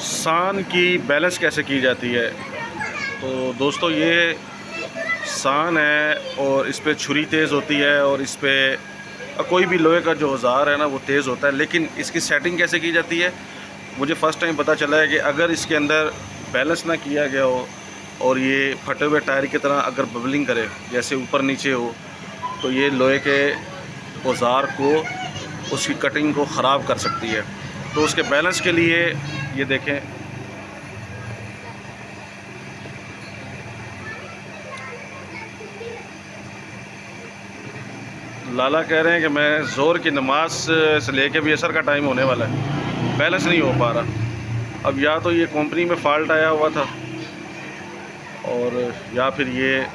सान की बैलेंस कैसे की जाती है। तो दोस्तों ये सान है और इस पर छुरी तेज़ होती है और इस पर कोई भी लोहे का जो औजार है ना वो तेज़ होता है, लेकिन इसकी सेटिंग कैसे की जाती है मुझे फ़र्स्ट टाइम पता चला है कि अगर इसके अंदर बैलेंस ना किया गया हो और ये फटे हुए टायर की तरह अगर बबलिंग करे, जैसे ऊपर नीचे हो, तो ये लोहे के औजार को, उसकी कटिंग को ख़राब कर सकती है। तो उसके बैलेंस के लिए ये देखें, लाला कह रहे हैं कि मैं ज़ोर की नमाज से लेके भी असर का टाइम होने वाला है, बैलेंस नहीं हो पा रहा। अब या तो ये कंपनी में फ़ाल्ट आया हुआ था और या फिर ये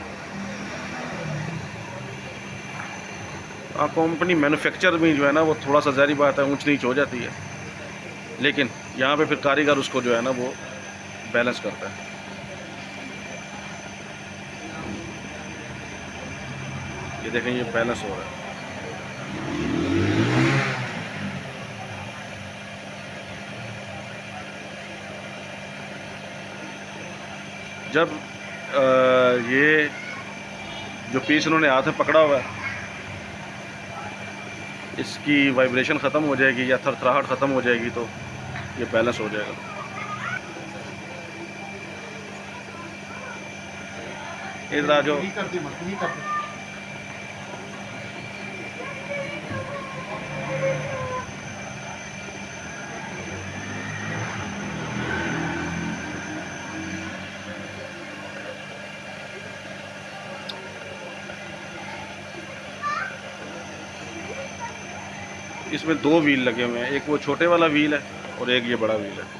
कंपनी मैन्युफैक्चर में जो है ना वो थोड़ा सा ज़ाहिर बात है ऊंच नीच हो जाती है, लेकिन यहाँ पे फिर कारीगर उसको जो है ना वो बैलेंस करता है। ये देखें ये बैलेंस हो रहा है। जब ये जो पीस उन्होंने हाथ में पकड़ा हुआ है इसकी वाइब्रेशन ख़त्म हो जाएगी या थरथराहट ख़त्म हो जाएगी तो ये बैलेंस हो जाएगा। इधर आ जाओ। इसमें दो व्हील लगे हुए हैं, एक वो छोटे वाला व्हील है और एक ये बड़ा व्हील है।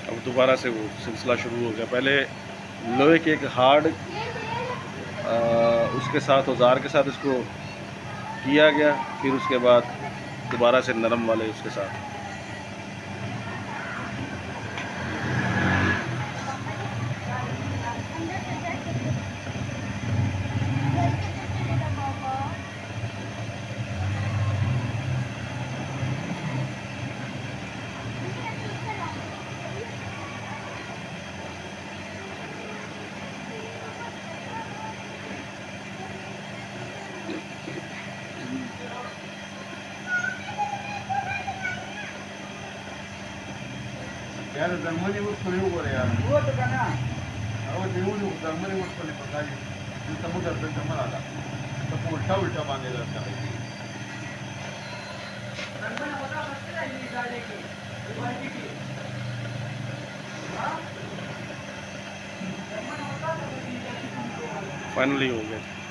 अब दोबारा से वो सिलसिला शुरू हो गया। पहले लोहे के एक हार्ड उसके साथ औजार के साथ इसको किया गया, फिर उसके बाद दोबारा से नरम वाले उसके साथ। यार जर्मनी उसको नहीं बोले यार वो तो करना और देऊन जर्मनी उसको नहीं पता है जो समुद्र पे जमा आला तो उल्टा उल्टा बांधे रहता है फाइनली हो गया।